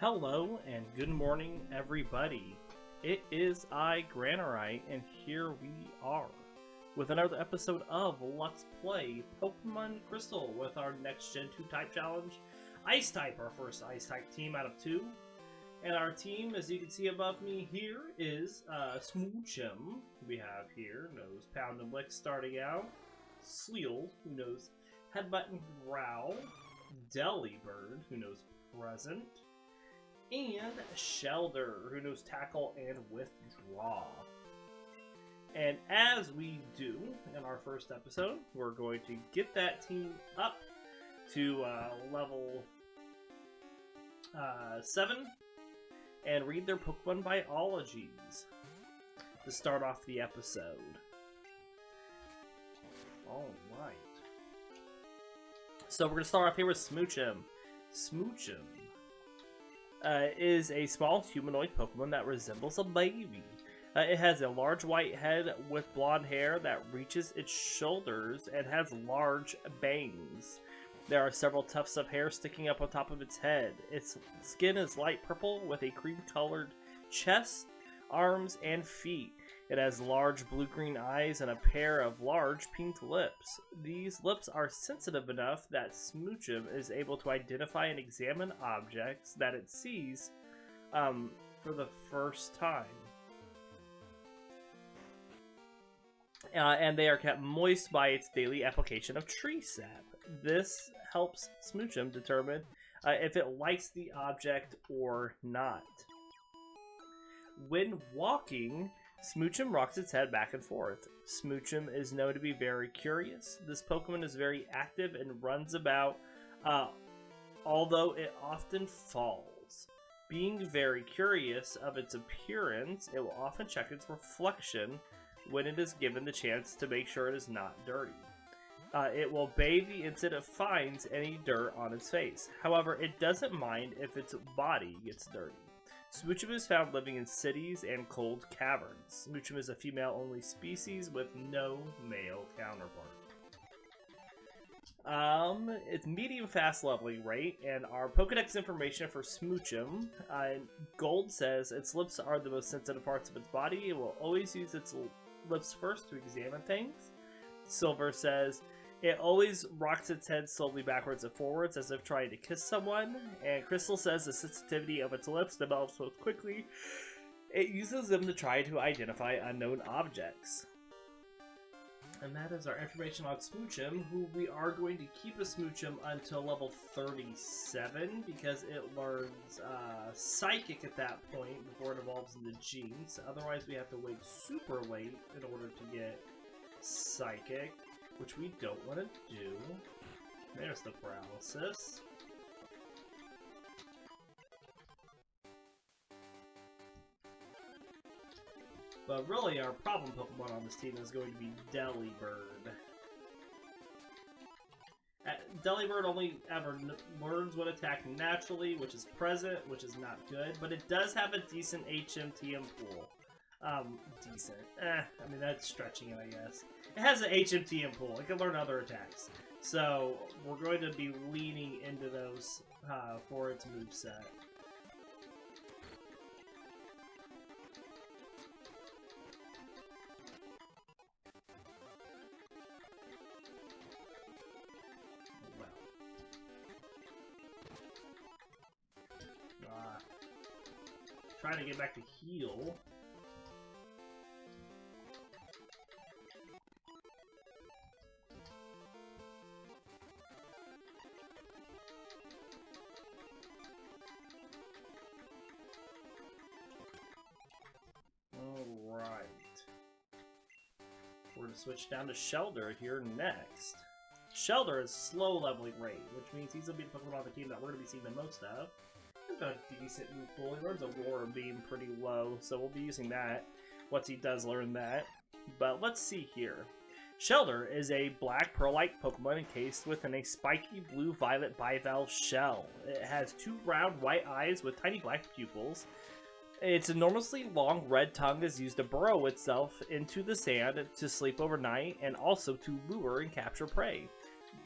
Hello and good morning, everybody. It is I, Granorite, and here we are with another episode of Let's Play Pokemon Crystal with our next Gen 2 type challenge. Ice type, our first Ice type team out of 2. And our team, as you can see above me here, is Smoochum, we have here, knows Pound and Lick starting out. Seel, who knows Headbutt and Growl. Delibird, who knows Present. And Shellder, who knows Tackle and Withdraw. And as we do in our first episode, we're going to get that team up to level 7 and read their Pokemon biologies to start off the episode. Alright. So we're going to start off here with Smoochum. Smoochum is a small humanoid Pokemon that resembles a baby. It has a large white head with blonde hair that reaches its shoulders and has large bangs. There are several tufts of hair sticking up on top of its head. Its skin is light purple with a cream-colored chest, arms, and feet. It has large blue-green eyes and a pair of large pink lips. These lips are sensitive enough that Smoochum is able to identify and examine objects that it sees for the first time. And they are kept moist by its daily application of tree sap. This helps Smoochum determine if it likes the object or not. When walking, Smoochum rocks its head back and forth. Smoochum is known to be very curious. This Pokemon is very active and runs about, although it often falls. Being very curious of its appearance, it will often check its reflection when it is given the chance to make sure it is not dirty. It will bathe the instant it finds any dirt on its face. However, it doesn't mind if its body gets dirty. Smoochum is found living in cities and cold caverns. Smoochum is a female-only species with no male counterpart. It's medium-fast leveling rate, and our Pokedex information for Smoochum, Gold says its lips are the most sensitive parts of its body. It will always use its lips first to examine things. Silver says it always rocks its head slowly backwards and forwards as if trying to kiss someone. And Crystal says the sensitivity of its lips develops so quickly it uses them to try to identify unknown objects. And that is our information on Smoochum, who we are going to keep a Smoochum until level 37 because it learns Psychic at that point before it evolves into Jinx. Otherwise we have to wait super late in order to get Psychic, which we don't want to do. There's the paralysis. But really, our problem Pokemon on this team is going to be Delibird. Delibird only ever learns when attacking naturally, which is present, which is not good, but it does have a decent HMTM pool. Decent. I mean, that's stretching it, I guess. It has an HMTM pool. It can learn other attacks. So, we're going to be leaning into those for its moveset. Well. Trying to get back to heal. We're going to switch down to Shellder here next. Shellder is slow leveling rate, which means he's going to be the Pokemon on the team that we're going to be seeing the most of. He's got a decent move pool. He learns Aurora Beam pretty low, so we'll be using that once he does learn that. But let's see here. Shellder is a black pearl-like Pokemon encased within a spiky blue-violet bivalve shell. It has 2 round white eyes with tiny black pupils. Its enormously long red tongue is used to burrow itself into the sand to sleep overnight and also to lure and capture prey.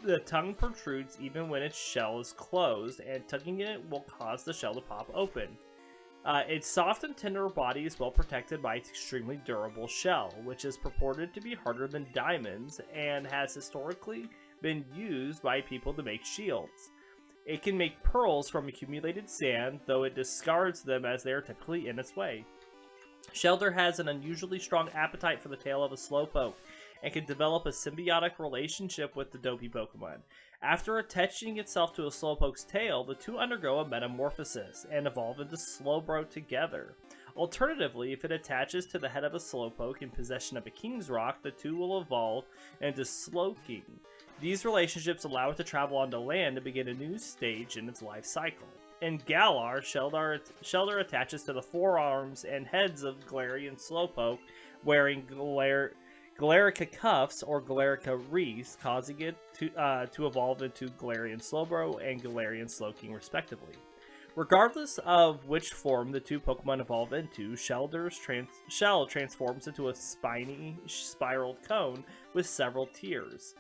The tongue protrudes even when its shell is closed, and tugging it will cause the shell to pop open. Its soft and tender body is well protected by its extremely durable shell, which is purported to be harder than diamonds and has historically been used by people to make shields. It can make pearls from accumulated sand, though it discards them as they are typically in its way. Shellder has an unusually strong appetite for the tail of a slowpoke and can develop a symbiotic relationship with the dopey Pokemon. After attaching itself to a slowpoke's tail, the two undergo a metamorphosis and evolve into Slowbro together. Alternatively, if it attaches to the head of a slowpoke in possession of a King's Rock, the two will evolve into Slowking. These relationships allow it to travel onto land and begin a new stage in its life cycle. In Galar, Shellder attaches to the forearms and heads of Galarian Slowpoke, wearing Galarica cuffs or Galarica wreaths, causing it to evolve into Galarian Slowbro and Galarian Slowking respectively. Regardless of which form the two Pokemon evolve into, Shellder's shell transforms into a spiny, spiraled cone with several tiers.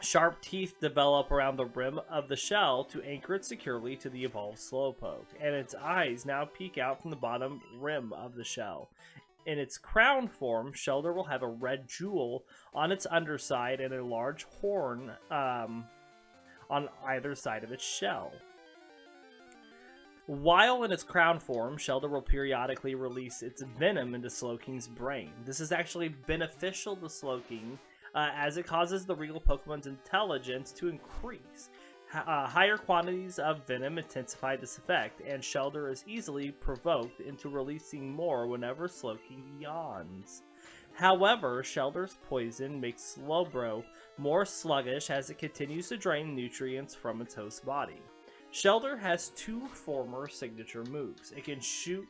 Sharp teeth develop around the rim of the shell to anchor it securely to the evolved Slowpoke, and its eyes now peek out from the bottom rim of the shell. In its crown form, Shellder will have a red jewel on its underside and a large horn on either side of its shell. While in its crown form, Shellder will periodically release its venom into Slowking's brain. This is actually beneficial to Slowking, as it causes the real Pokemon's intelligence to increase. Higher quantities of venom intensify this effect, and Shellder is easily provoked into releasing more whenever Slowking yawns. However, Shellder's poison makes Slowbro more sluggish as it continues to drain nutrients from its host body. Shellder has two former signature moves. It can shoot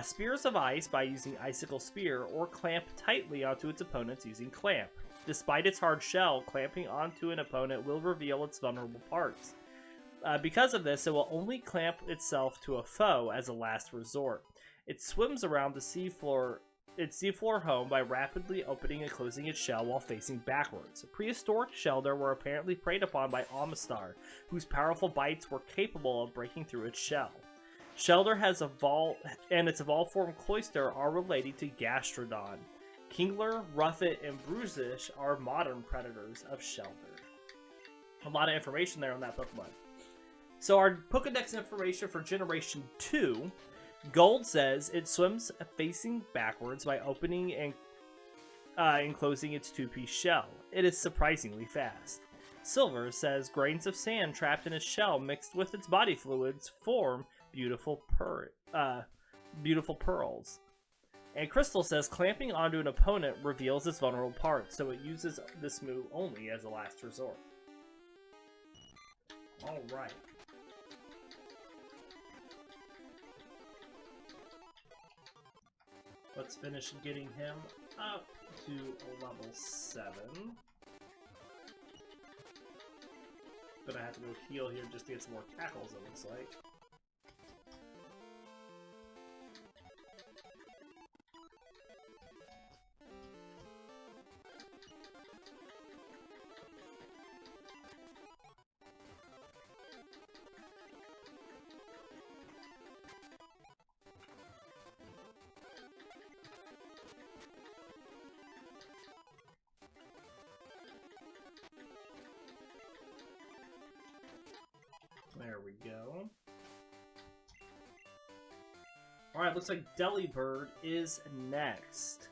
spears of ice by using Icicle Spear, or clamp tightly onto its opponents using Clamp. Despite its hard shell, clamping onto an opponent will reveal its vulnerable parts. Because of this, it will only clamp itself to a foe as a last resort. It swims around the its seafloor home by rapidly opening and closing its shell while facing backwards. Prehistoric Shellder were apparently preyed upon by Amistar, whose powerful bites were capable of breaking through its shell. Shellder has evolved, and its evolved form Cloyster are related to Gastrodon. Kingler, Ruffet, and Bruisish are modern predators of Shellder. A lot of information there on that Pokemon. So our Pokedex information for Generation 2, Gold says it swims facing backwards by opening and closing its two-piece shell. It is surprisingly fast. Silver says grains of sand trapped in its shell mixed with its body fluids form beautiful pearls. And Crystal says clamping onto an opponent reveals its vulnerable parts, so it uses this move only as a last resort. Alright. Let's finish getting him up to level 7. Gonna have to go heal here just to get some more tackles, it looks like. There we go. Alright, looks like Delibird is next.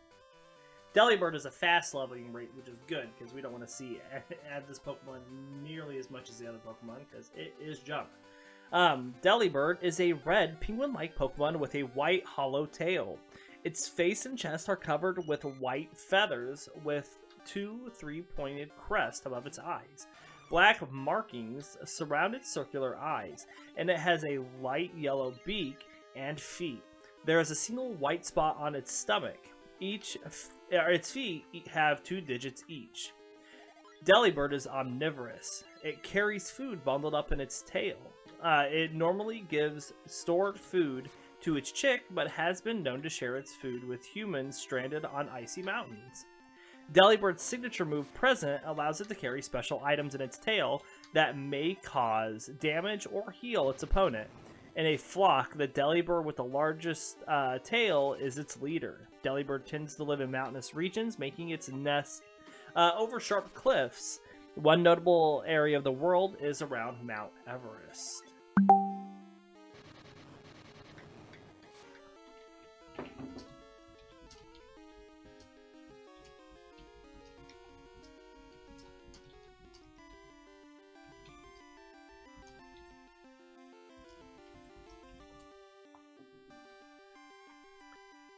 Delibird is a fast leveling rate, which is good, because we don't want to see add this Pokemon nearly as much as the other Pokemon, because it is junk. Delibird is a red penguin-like Pokemon with a white hollow tail. Its face and chest are covered with white feathers with 2 3-pointed crests above its eyes. Black markings surround its circular eyes, and it has a light yellow beak and feet. There is a single white spot on its stomach. Its feet have 2 digits each. Delibird is omnivorous. It carries food bundled up in its tail. It normally gives stored food to its chick, but has been known to share its food with humans stranded on icy mountains. Delibird's signature move, Present, allows it to carry special items in its tail that may cause damage or heal its opponent. In a flock, the Delibird with the largest tail is its leader. Delibird tends to live in mountainous regions, making its nest over sharp cliffs. One notable area of the world is around Mount Everest.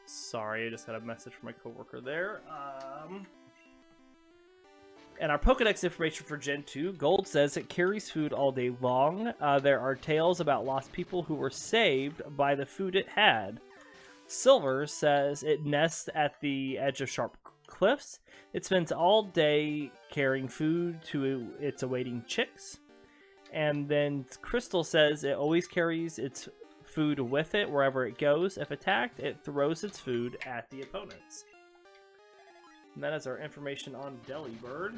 Sorry, I just got a message from my coworker there. And our Pokedex information for Gen 2, Gold says it carries food all day long. There are tales about lost people who were saved by the food it had. Silver says it nests at the edge of sharp cliffs. It spends all day carrying food to its awaiting chicks. And then Crystal says it always carries its food with it wherever it goes. If attacked, it throws its food at the opponents. And that is our information on Delibird.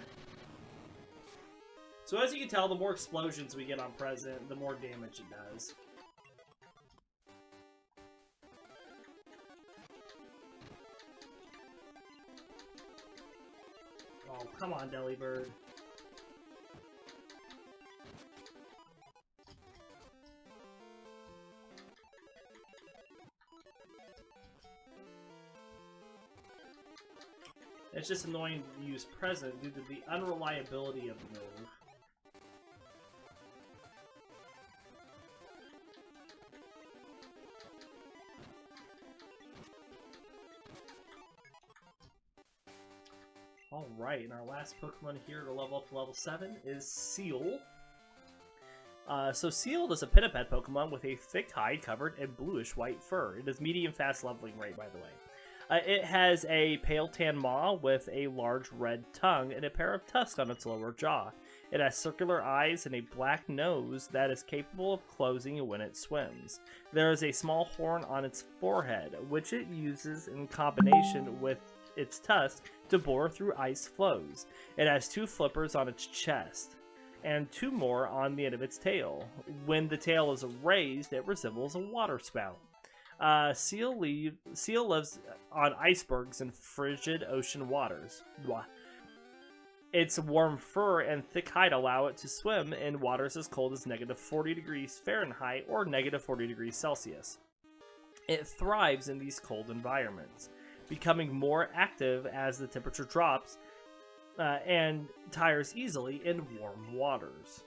So as you can tell, the more explosions we get on Present, the more damage it does. Oh, come on, Delibird. It's just annoying to use Present due to the unreliability of the move. Alright, and our last Pokemon here to level up to level 7 is Seel. So Seel is a pinniped Pokemon with a thick hide covered in bluish-white fur. It is medium fast leveling rate, by the way. It has a pale tan maw with a large red tongue and a pair of tusks on its lower jaw. It has circular eyes and a black nose that is capable of closing when it swims. There is a small horn on its forehead, which it uses in combination with its tusk to bore through ice floes. It has 2 flippers on its chest and 2 more on the end of its tail. When the tail is raised, it resembles a water spout. Seel lives on icebergs and frigid ocean waters. Its warm fur and thick hide allow it to swim in waters as cold as -40 degrees Fahrenheit or -40 degrees Celsius. It thrives in these cold environments, becoming more active as the temperature drops and tires easily in warm waters.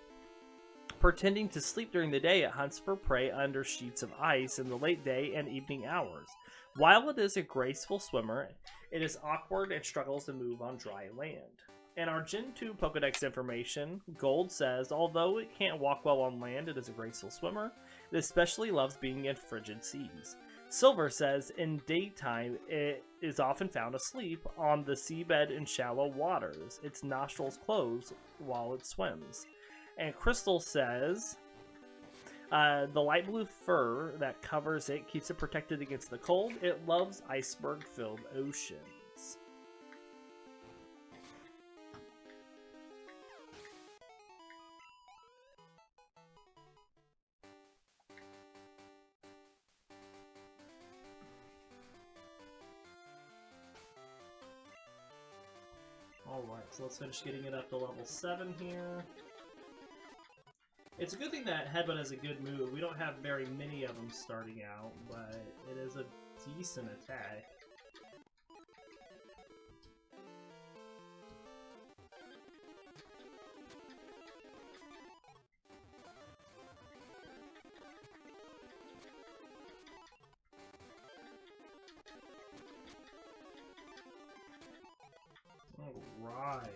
Pretending to sleep during the day, it hunts for prey under sheets of ice in the late day and evening hours. While it is a graceful swimmer, it is awkward and struggles to move on dry land. In our Gen 2 Pokedex information, Gold says, although it can't walk well on land, it is a graceful swimmer. It especially loves being in frigid seas. Silver says, in daytime, it is often found asleep on the seabed in shallow waters. Its nostrils close while it swims. And Crystal says, the light blue fur that covers it keeps it protected against the cold. It loves iceberg-filled oceans. Alright, so let's finish getting it up to level 7 here. It's a good thing that Headbutt is a good move. We don't have very many of them starting out, but it is a decent attack. Alright.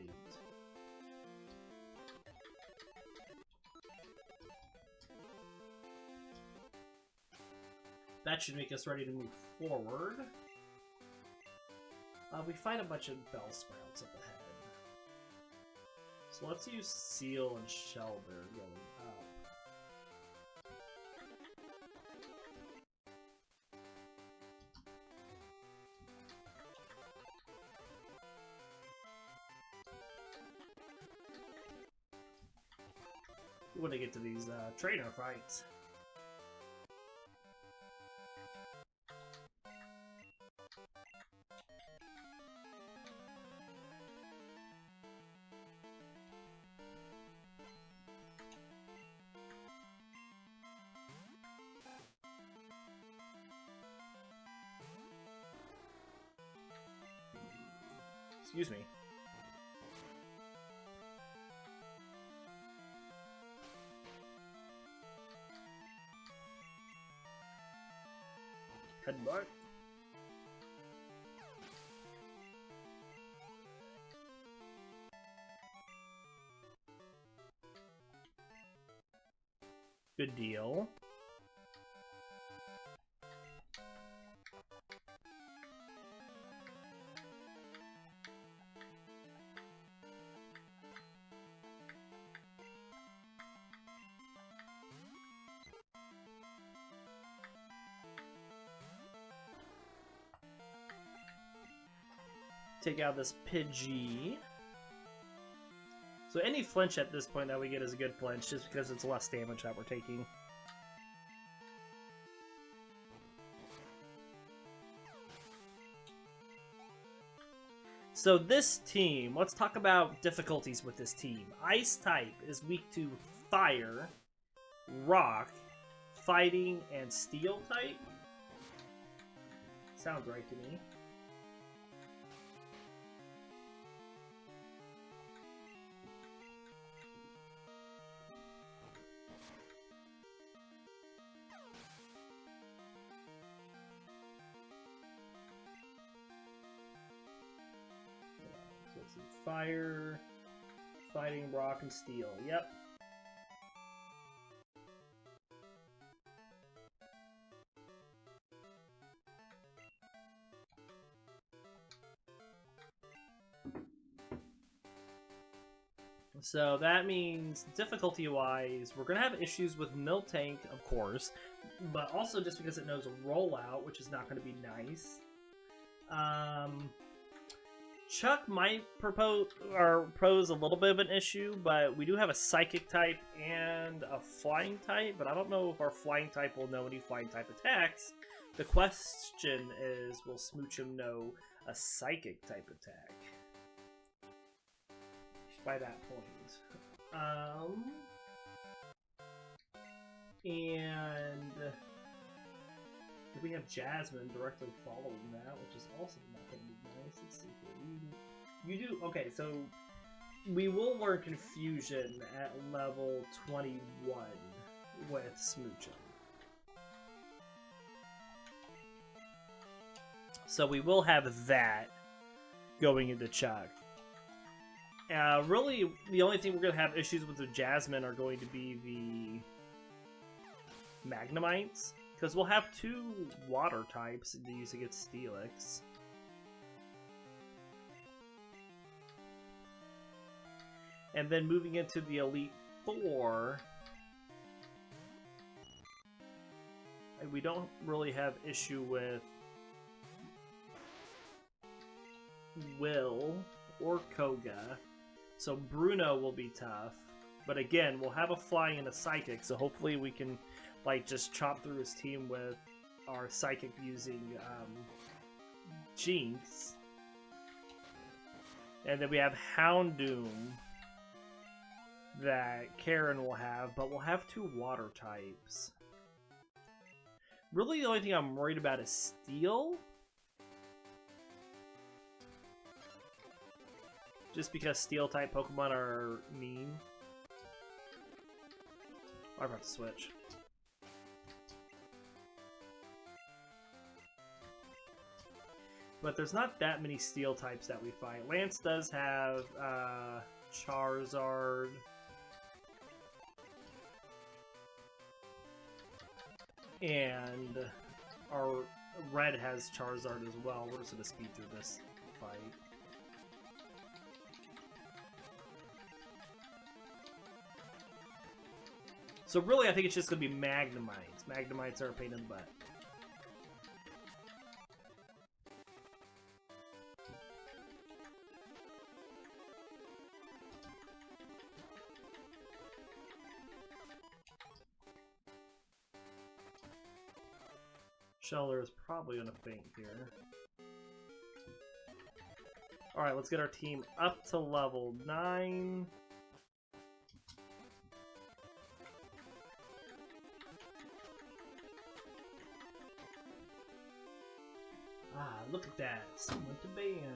That should make us ready to move forward. We find a bunch of Bellsprouts up ahead. So let's use Seel and Shellder going up. when I get to these trainer fights. Excuse me. Headbutt. Good deal. Take out this Pidgey. So any flinch at this point that we get is a good flinch, just because it's less damage that we're taking. So this team, let's talk about difficulties with this team. Ice type is weak to fire, rock, fighting, and steel type. Sounds right to me. Fire, fighting, rock, and steel. Yep. So that means difficulty-wise, we're going to have issues with Miltank, of course, but also just because it knows rollout, which is not going to be nice. Chuck might pose a little bit of an issue, but we do have a Psychic type and a Flying type, but I don't know if our Flying type will know any Flying type attacks. The question is, will Smoochum know a Psychic type attack? By that point. And we have Jasmine directly following that, which is also not going to be nice. Let's see here. You do... Okay, so we will learn Confusion at level 21 with Smoochum. So we will have that going into Chuck. Really, the only thing we're going to have issues with the Jasmine are going to be the Magnemites. Because we'll have two water types to use against Steelix. And then moving into the Elite Four, we don't really have issue with Will or Koga. So Bruno will be tough. But again, we'll have a Flying and a Psychic, so hopefully we can like just chop through his team with our Psychic using Jinx. And then we have Houndoom that Karen will have, but we'll have two water types. Really the only thing I'm worried about is Steel. Just because Steel type Pokemon are mean. I'm about to switch. But there's not that many Steel types that we fight. Lance does have Charizard. And our Red has Charizard as well. We're just going to speed through this fight. So really, I think it's just going to be Magnemites. Magnemites are a pain in the butt. Shellder is probably going to faint here. Alright, let's get our team up to level 9. Ah, look at that. Someone to ban.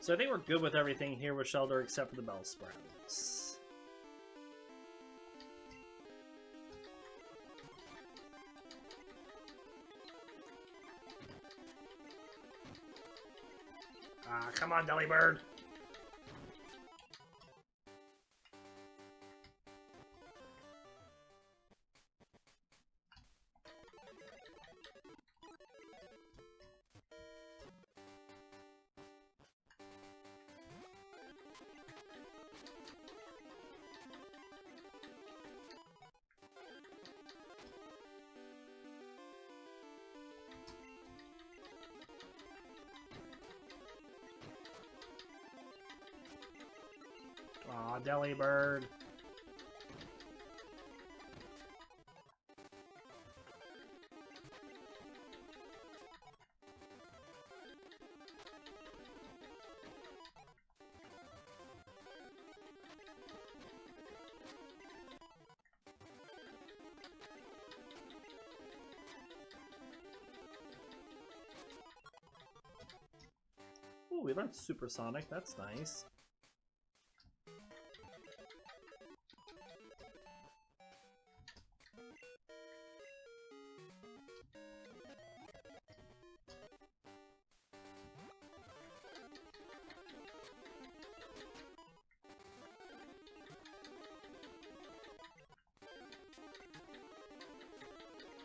So I think we're good with everything here with Shellder except for the Bellsprouts. Ah, come on, Delibird! Aw, Delibird. Ooh, we learned Supersonic. That's nice.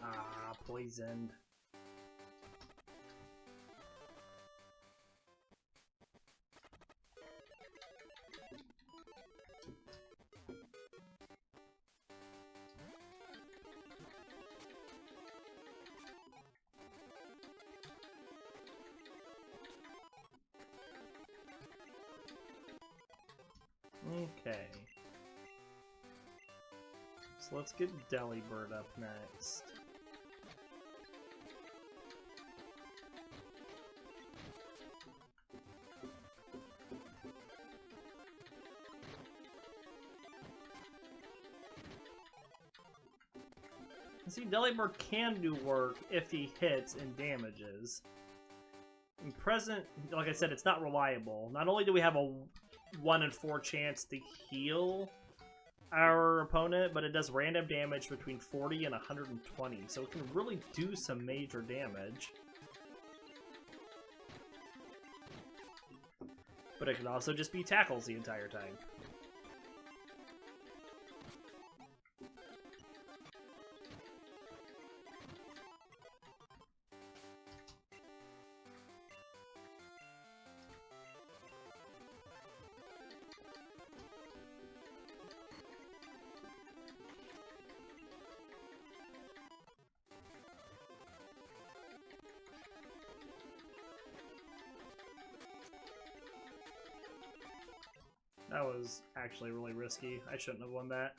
Ah, poisoned. Okay. So let's get Delibird up next. See, Delibird can do work if he hits and damages. In present, like I said, it's not reliable. Not only do we have a 1 in 4 chance to heal our opponent, but it does random damage between 40 and 120, so it can really do some major damage. But it can also just be tackles the entire time. That was actually really risky. I shouldn't have won that.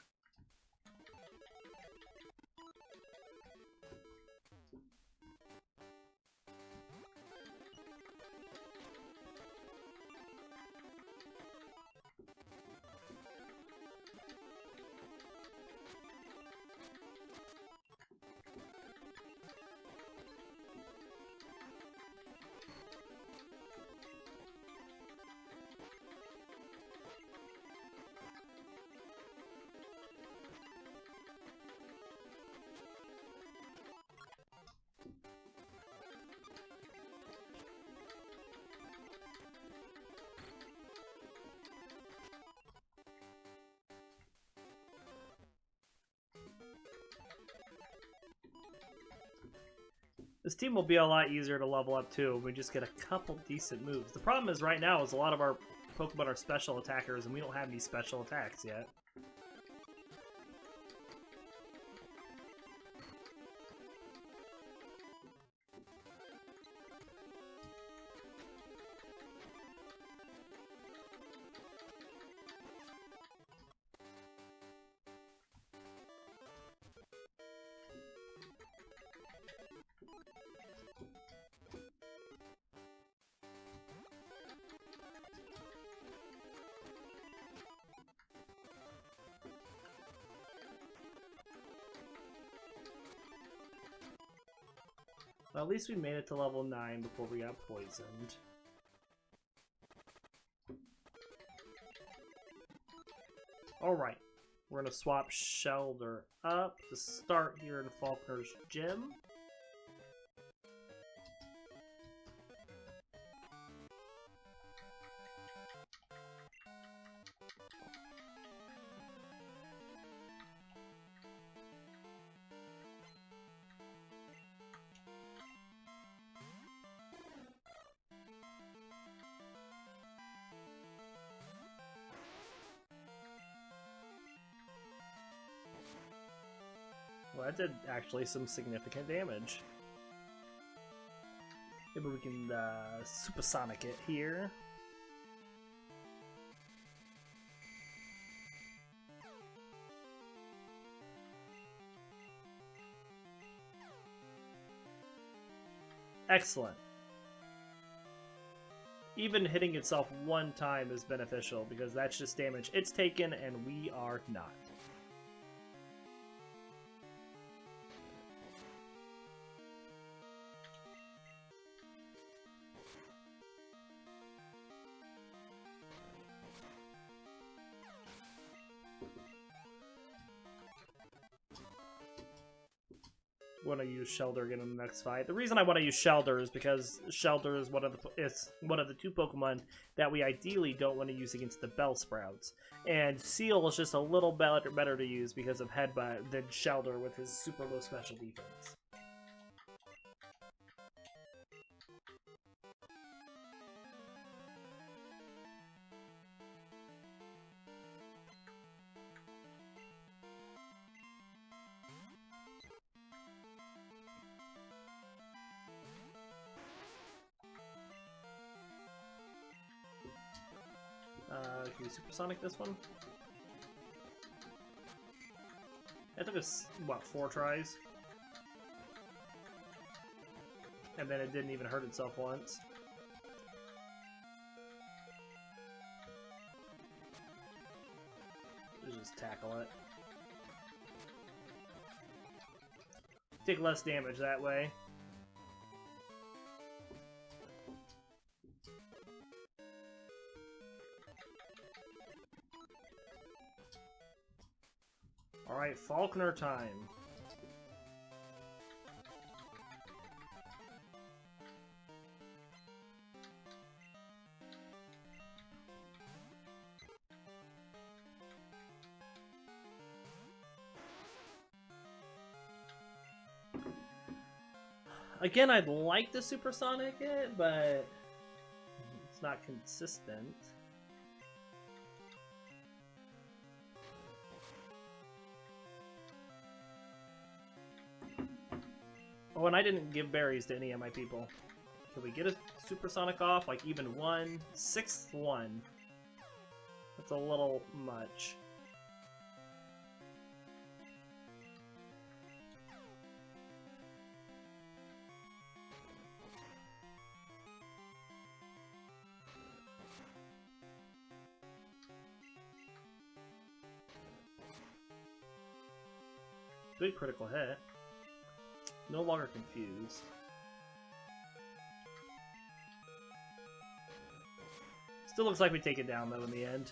This team will be a lot easier to level up too. We just get a couple decent moves. The problem is right now is a lot of our Pokemon are special attackers, and we don't have any special attacks yet. Well, at least we made it to level 9 before we got poisoned. Alright, we're going to swap Shellder up to start here in Falkner's Gym. Well, that did actually some significant damage. Maybe we can Supersonic it here. Excellent. Even hitting itself one time is beneficial because that's just damage it's taken and we are not. Want to use Shellder again in the next fight. The reason I want to use Shellder is because Shellder is one of the two Pokemon that we ideally don't want to use against the Bellsprouts, and Seel is just a little better to use because of Headbutt than Shellder with his super low special defense. Can we Supersonic this one? That took us, what, 4 tries? And then it didn't even hurt itself once. Let's just tackle it. Take less damage that way. Alright, Falkner time. Again, I'd like to Supersonic it, but it's not consistent. Oh, and I didn't give berries to any of my people. Can we get a Supersonic off? Like even one? 6th one. That's a little much. Good critical hit. No longer confused. Still looks like we take it down though in the end.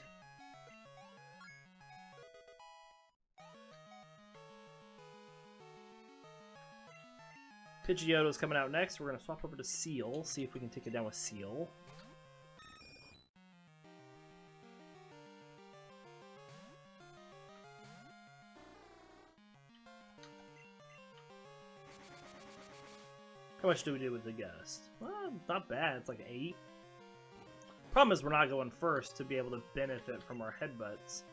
Pidgeotto's coming out next. We're going to swap over to Seel, see if we can take it down with Seel. How much do we do with the gust? Well, not bad. It's like 8. Problem is we're not going first to be able to benefit from our headbutts.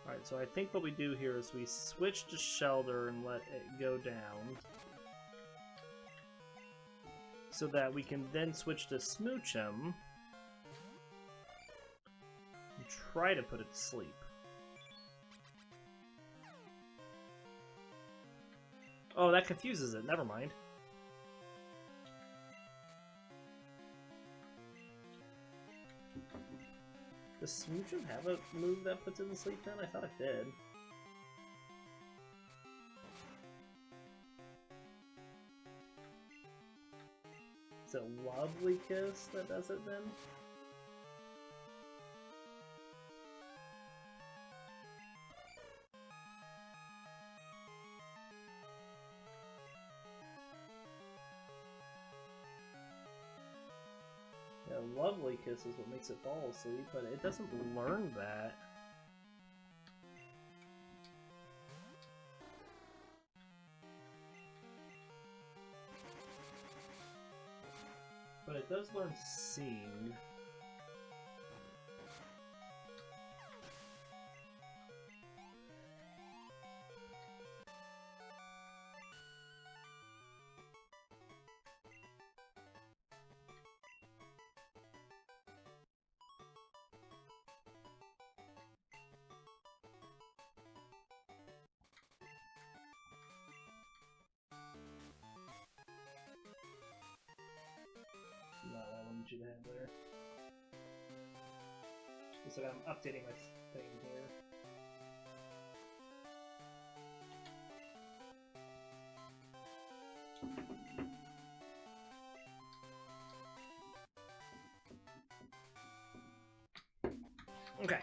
Alright, so I think what we do here is we switch to Shellder and let it go down. So that we can then switch to Smoochum and try to put it to sleep. Oh, that confuses it. Never mind. Does Smoochum have a move that puts it to sleep then? I thought it did. Is it Lovely Kiss that does it then? Yeah, Lovely Kiss is what makes it fall asleep, but it doesn't learn that. But it does learn Sing. Not what I wanted you to have there. Looks like I'm updating my thing here. Okay.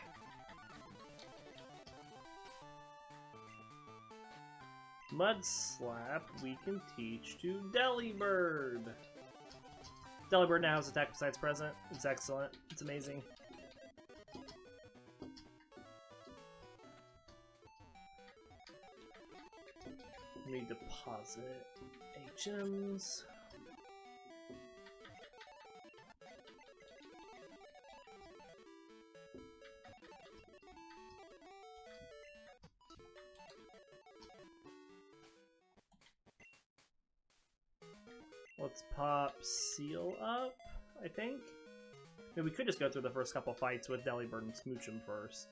Mud Slap we can teach to Delibird. Delibird now has attack besides present. It's excellent. It's amazing. Let me deposit HMs. Let's pop Seel up, I think. I mean, we could just go through the first couple fights with Delibird and Smoochum first.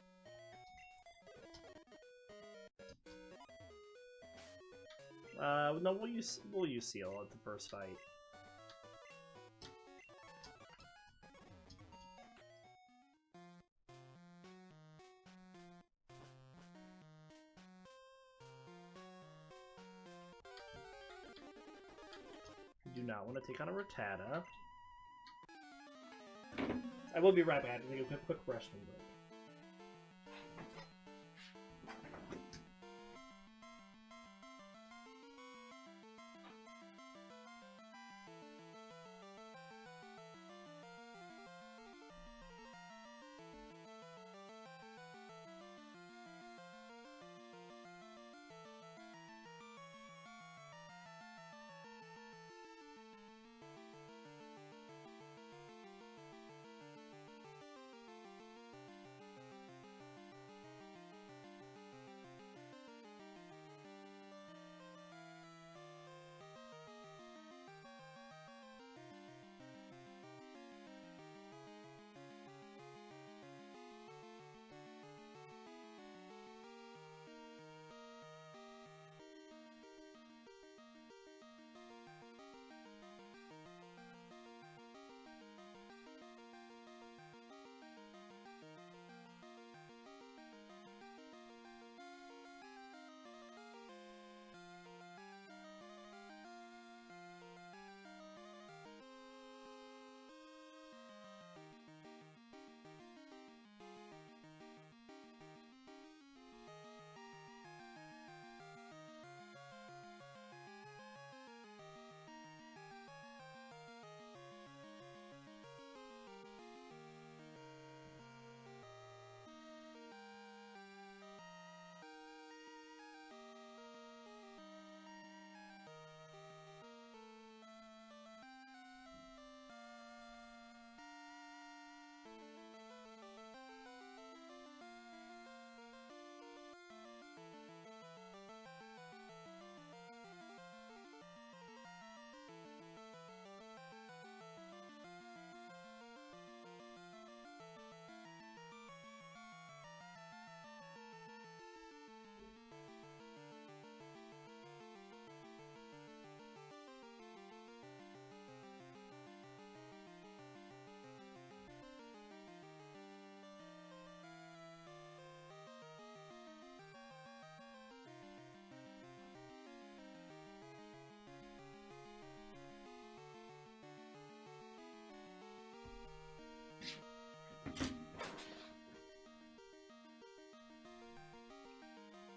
No, we'll use Seel at the first fight. Do not want to take on a Rattata. I will be right back. I'm going to take a quick resting break.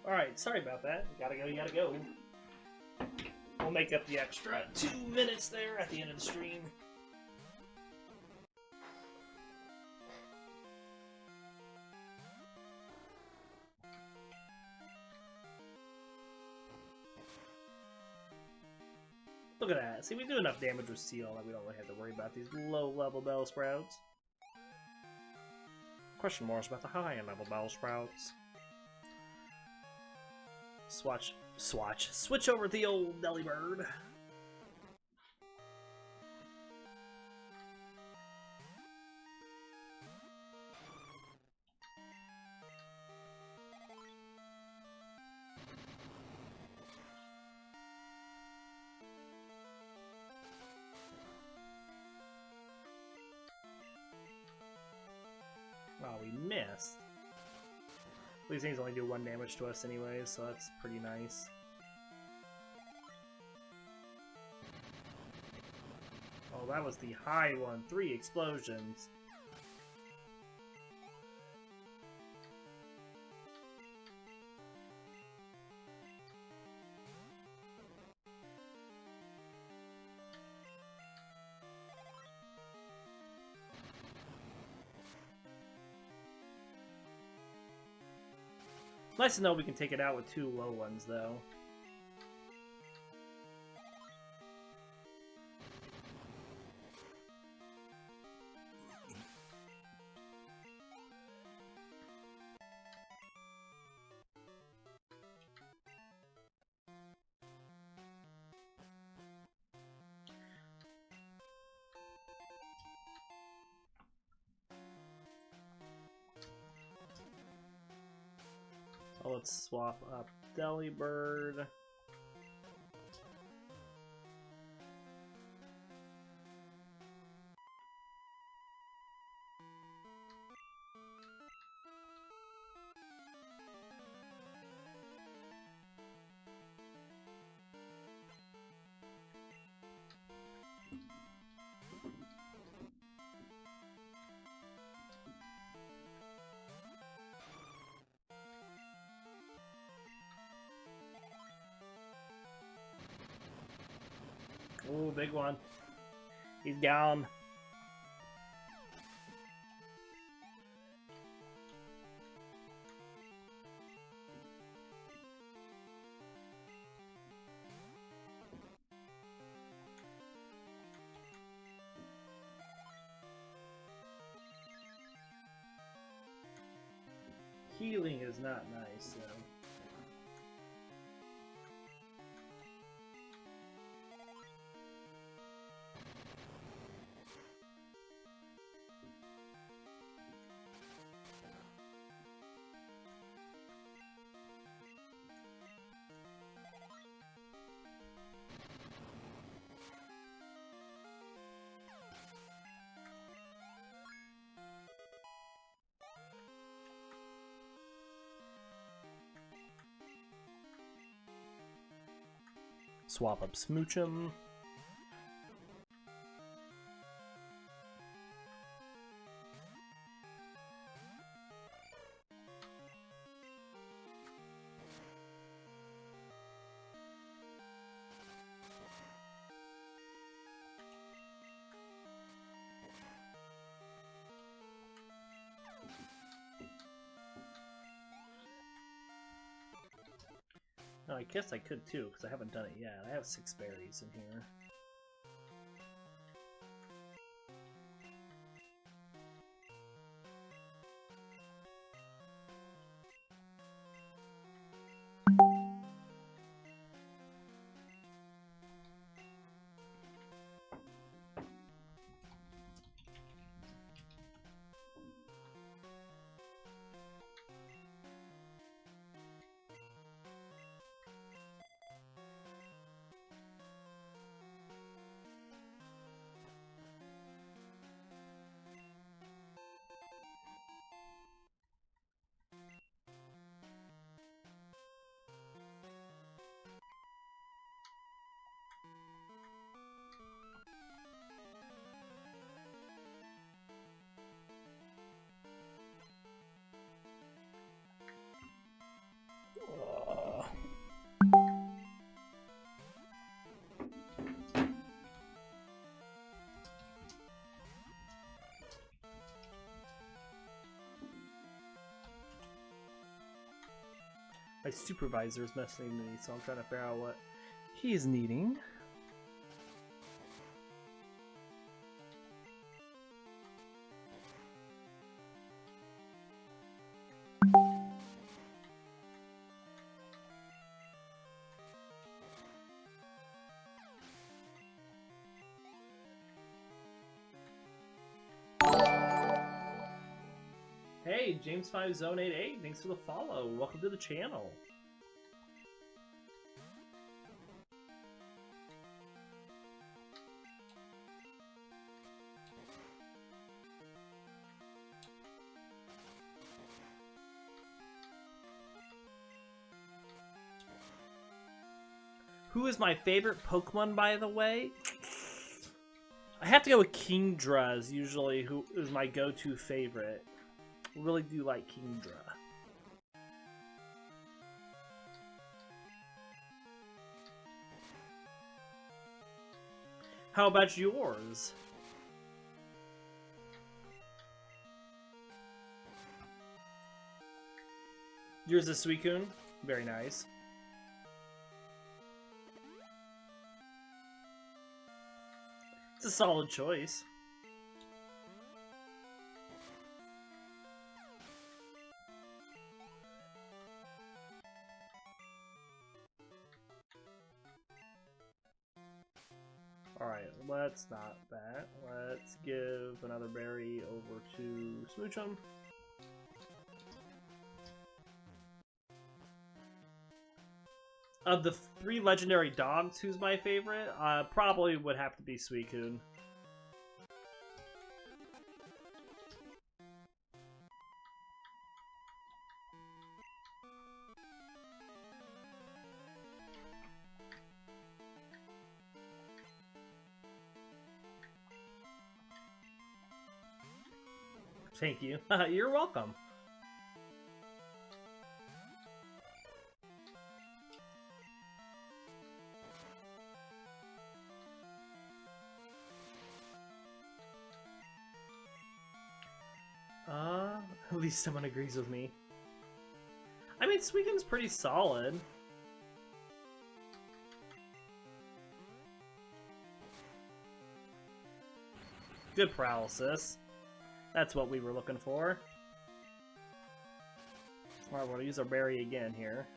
Alright, sorry about that. You gotta go, you gotta go. We'll make up the extra 2 minutes there at the end of the stream. Look at that. See, we do enough damage with Seel that we don't really have to worry about these low-level Bellsprouts. Question more is about the high-level Bellsprouts. Switch over to the old Delibird. Wow, we missed. These things only do 1 damage to us anyways, so that's pretty nice. Oh, that was the high one. 3 explosions. Nice to know we can take it out with 2 low ones, though. So let's swap up Delibird. Ooh, big one. He's down. Healing is not nice, though. Swap up Smoochum. Oh, I guess I could too, because I haven't done it yet. I have 6 berries in here. My supervisor's messaging me, so I'm trying to figure out what he's needing. Hey, James5 Zone 88, thanks for the follow. Welcome to the channel. Who is my favorite Pokemon, by the way? I have to go with Kingdra, usually, who is my go-to favorite. I really do like Kingdra. How about yours? Yours is Suicune? Very nice. It's a solid choice. Alright, let's not that. Let's give another berry over to Smoochum. Of the 3 legendary dogs, who's my favorite? Probably would have to be Suicune. Thank you. You're welcome. At least someone agrees with me. I mean, Suicune's pretty solid. Good paralysis. That's what we were looking for. Alright, we'll use our berry again here.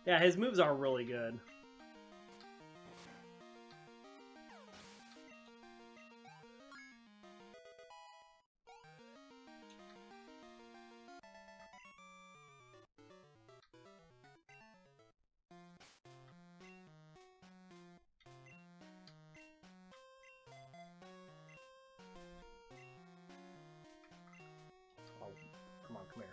Yeah, his moves are really good. Oh, come on, come here.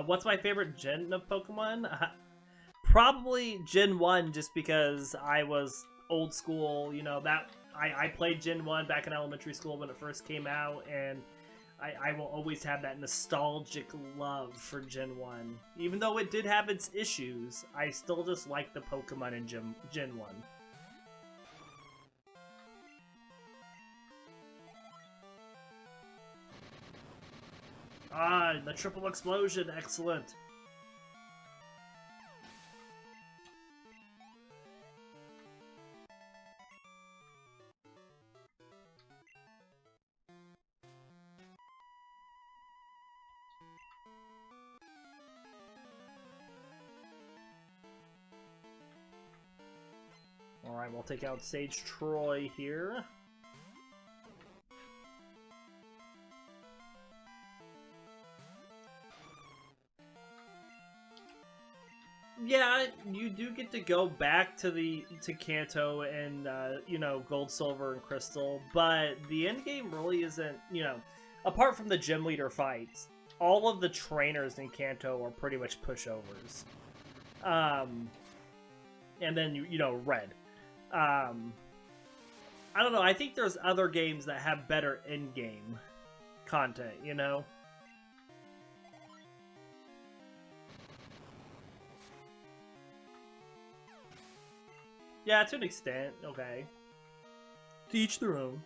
What's my favorite gen of Pokemon? Probably Gen 1, just because I was old school, you know, that I played Gen 1 back in elementary school when it first came out, and I will always have that nostalgic love for Gen 1. Even though it did have its issues, I still just like the Pokemon in Gen 1. Ah, the triple explosion, excellent. Alright, we'll take out Sage Troy here. Yeah, you do get to go back to Kanto and you know, Gold, Silver, and Crystal, but the end game really isn't, you know, apart from the gym leader fights, all of the trainers in Kanto are pretty much pushovers. And then you know, Red. I don't know. I think there's other games that have better end game content, you know. Yeah, to an extent. Okay. To each their own.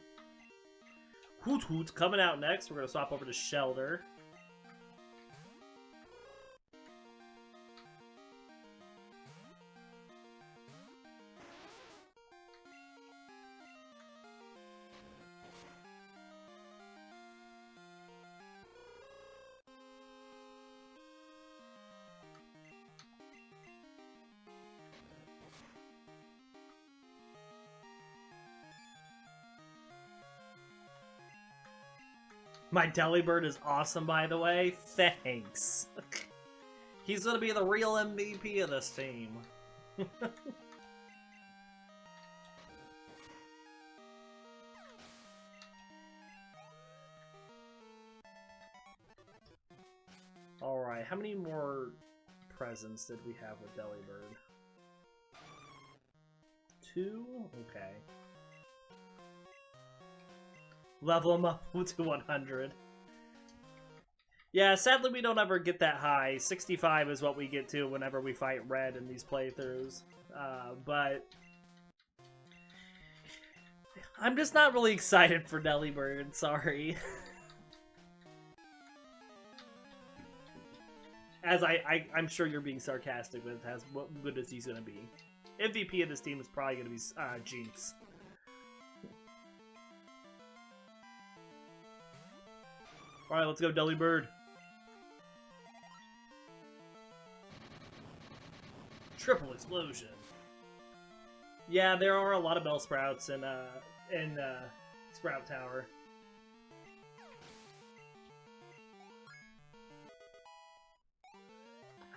Hoot Hoot coming out next. We're going to swap over to Shellder. My Delibird is awesome, by the way. Thanks. He's gonna be the real MVP of this team. Alright, how many more presents did we have with Delibird? 2? Okay. Level him up to 100. Yeah, sadly we don't ever get that high. 65 is what we get to whenever we fight Red in these playthroughs. But I'm just not really excited for Delibird, sorry. As I'm sure you're being sarcastic with as what good as he's gonna be. MVP of this team is probably gonna be Jinx. Alright, let's go, Delibird. Triple explosion. Yeah, there are a lot of Bellsprouts in Sprout Tower.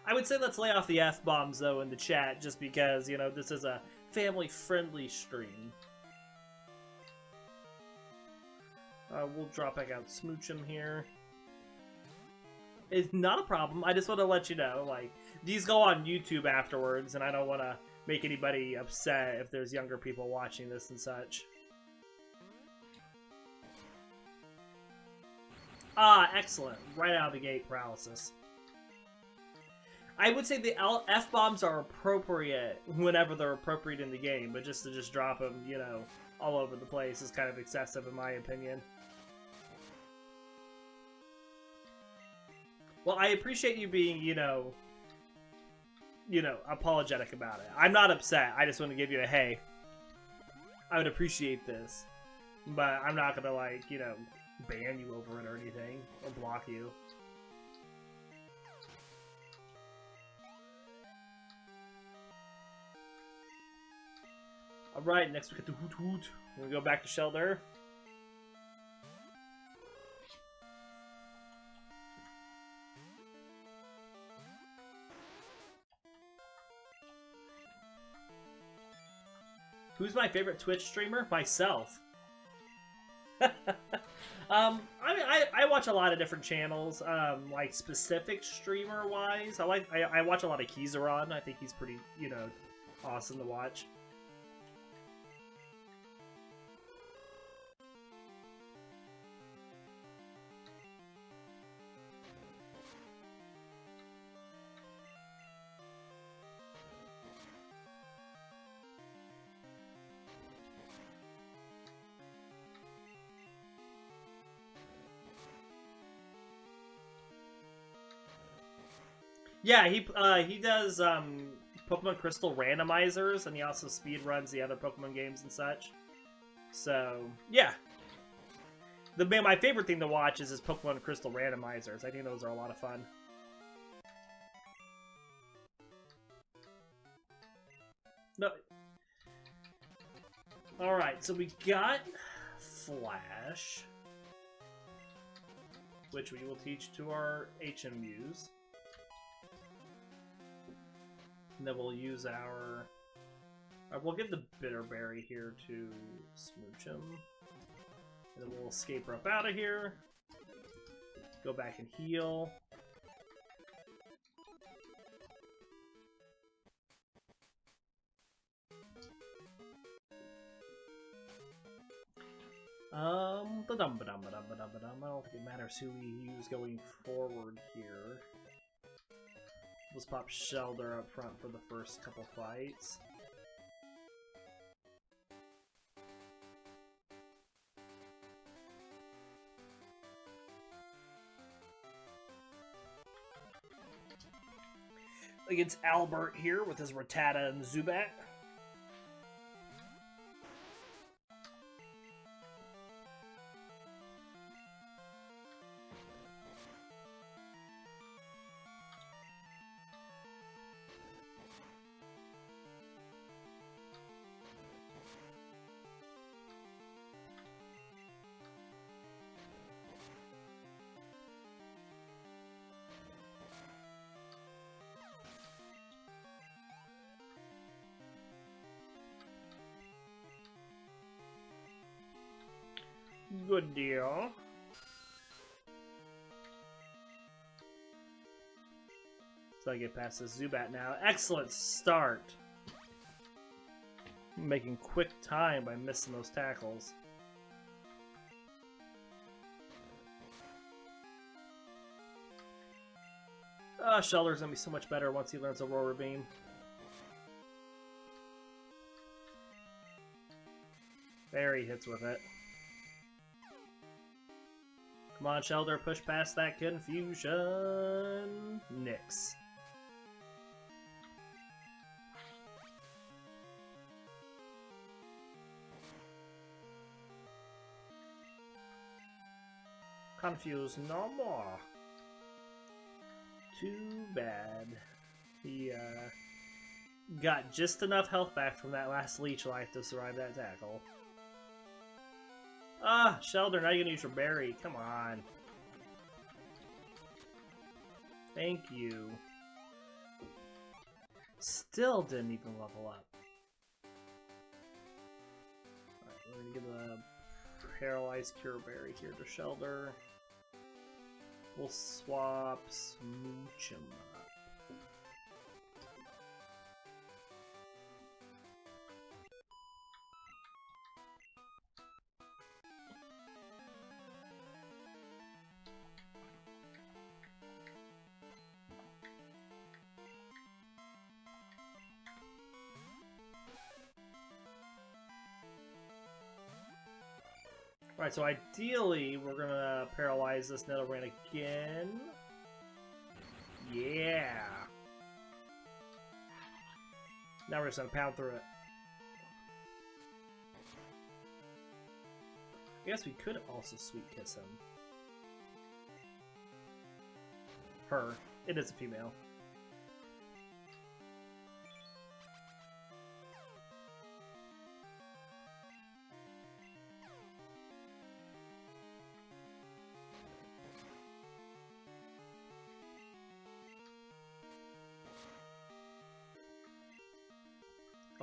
I would say let's lay off the F-bombs, though, in the chat, just because, you know, this is a family-friendly stream. We'll drop back out Smoochum here. It's not a problem. I just want to let you know, like, these go on YouTube afterwards, and I don't want to make anybody upset if there's younger people watching this and such. Ah, excellent. Right out of the gate, paralysis. I would say the F-bombs are appropriate whenever they're appropriate in the game, but just to drop them, you know, all over the place is kind of excessive in my opinion. Well, I appreciate you being, you know, apologetic about it. I'm not upset. I just want to give you a, hey, I would appreciate this. But I'm not going to, like, you know, ban you over it or anything, or block you. Alright, next we get to Hoot Hoot. We're gonna go back to Shellder. Who's my favorite Twitch streamer? Myself. I mean, I watch a lot of different channels, like specific streamer-wise. I watch a lot of Kizaron. I think he's pretty, you know, awesome to watch. Yeah, he does Pokemon Crystal randomizers, and he also speedruns the other Pokemon games and such. So yeah, my favorite thing to watch is his Pokemon Crystal randomizers. I think those are a lot of fun. No. All right, so we got Flash, which we will teach to our HMUs. And then we'll use our... we'll give the Bitterberry here to Smoochum. And then we'll escape up out of here. Go back and heal. I don't think it matters who we use going forward here. Let's pop Shellder up front for the first couple fights. against Albert here with his Rattata and Zubat. Good deal. So I get past this Zubat now. Excellent start. I'm making quick time by missing those tackles. Shellder's gonna be so much better once he learns Aurora Beam. There he hits with it. Come on, Shellder, push past that confusion. Nix. Confused no more. Too bad. He got just enough health back from that last leech life to survive that tackle. Ah, Shellder, now you're gonna use your berry. Come on. Thank you. Still didn't even level up. Alright, we're gonna give a Paralyzed Cure Berry here to Shellder. We'll swap Smoochum up. Alright, so ideally, we're gonna paralyze this Nidoran again. Yeah! Now we're just gonna pound through it. I guess we could also Sweet Kiss him. Her. It is a female.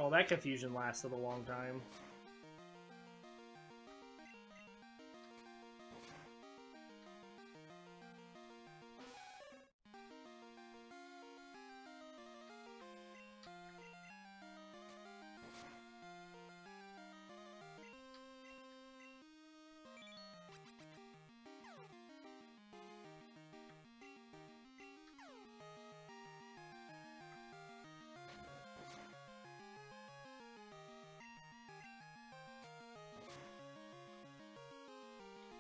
Oh, that confusion lasted a long time.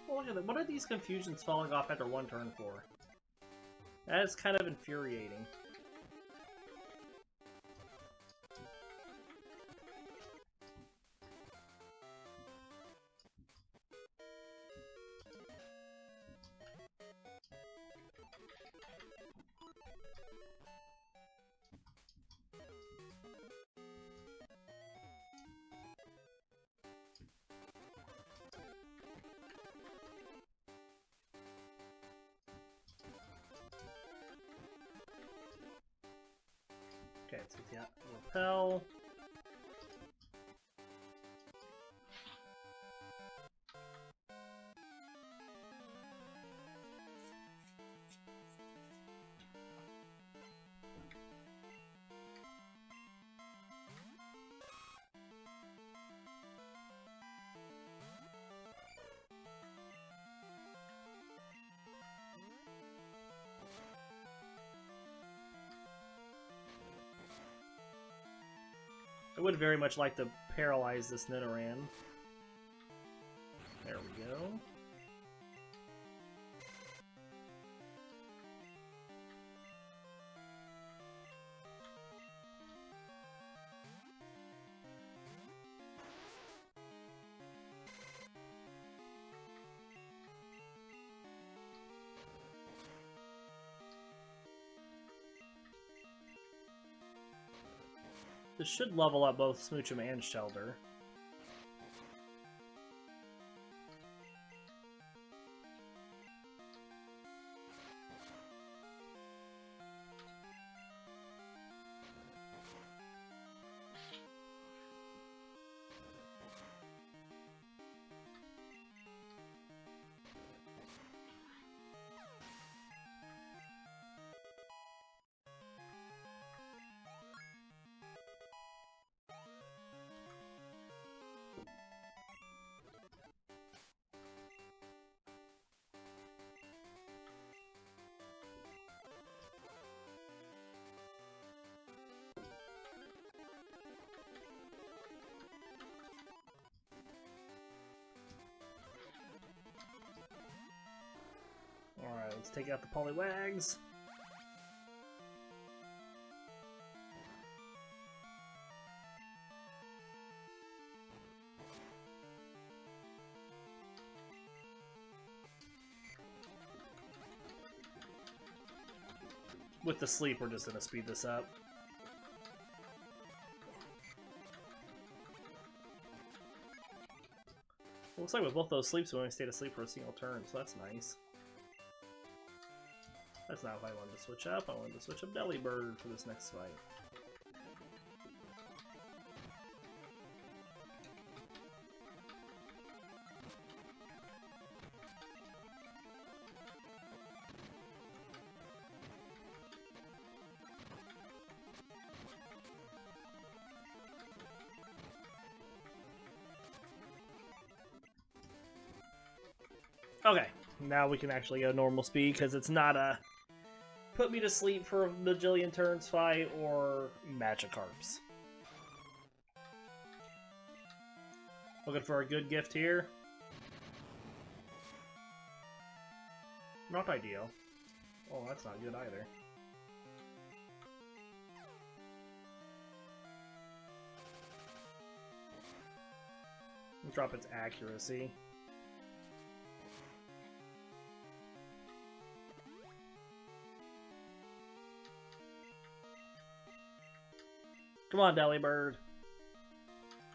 Well, look at that. What are these confusions falling off after one turn for? That is kind of infuriating. Okay, so yeah, repel. I would very much like to paralyze this Nidoran. There we go. This should level up both Smoochum and Shellder. Alright, let's take out the Poliwags. With the sleep, we're just going to speed this up. Looks like with both those sleeps, we only stayed asleep for a single turn, so that's nice. That's not what I wanted to switch up. I wanted to switch up Delibird for this next fight. Okay, now we can actually go normal speed because it's not a put me to sleep for a bajillion turns fight or Magikarps. Looking for a good gift here. Not ideal. Oh, that's not good either. Drop its accuracy. Come on, Delibird.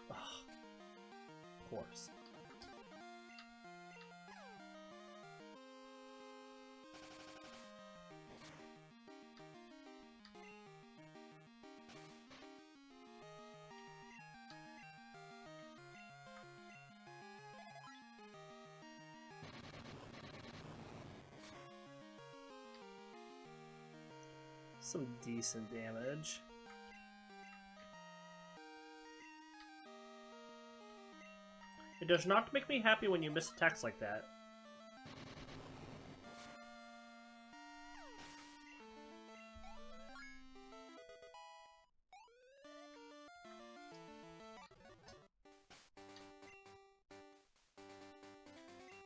Ugh. Of course. Some decent damage. It does not make me happy when you miss attacks like that.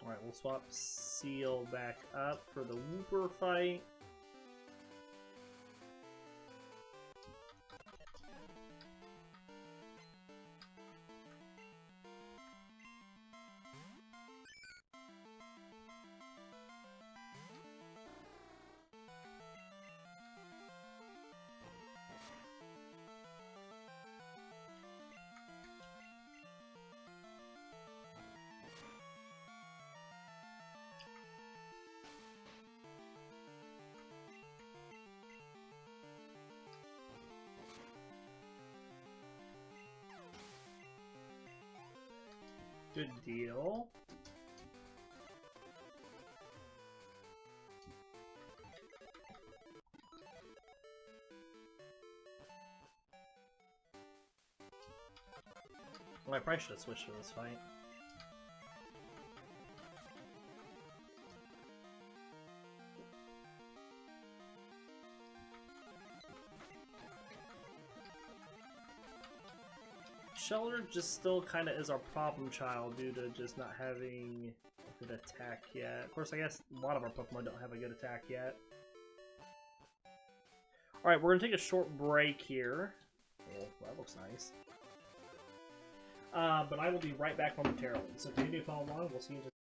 Alright, we'll swap Seel back up for the Wooper fight. Good deal. Well, I probably should have switched to this fight. Shellder just still kind of is our problem child due to just not having a good attack yet. Of course, I guess a lot of our Pokemon don't have a good attack yet. Alright, we're going to take a short break here. Oh, that looks nice. But I will be right back momentarily. So continue to follow along. We'll see you in